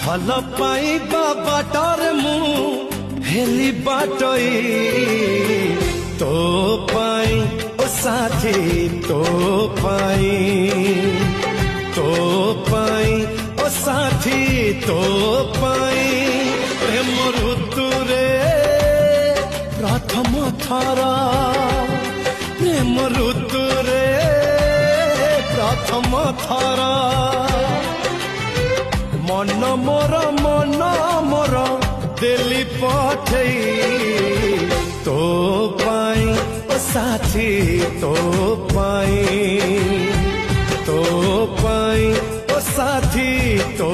भल पाइबा बाटर मु हेली बाटई तो पाई ओ साथी तो पाई ओ साथी तो पाई प्रेम ऋतुरे प्रथम थरा प्रेम ऋतुरे प्रथम थरा मन मोर दिल्ली पठई तो पाई ओ साथी तो पाई ओ साथी तो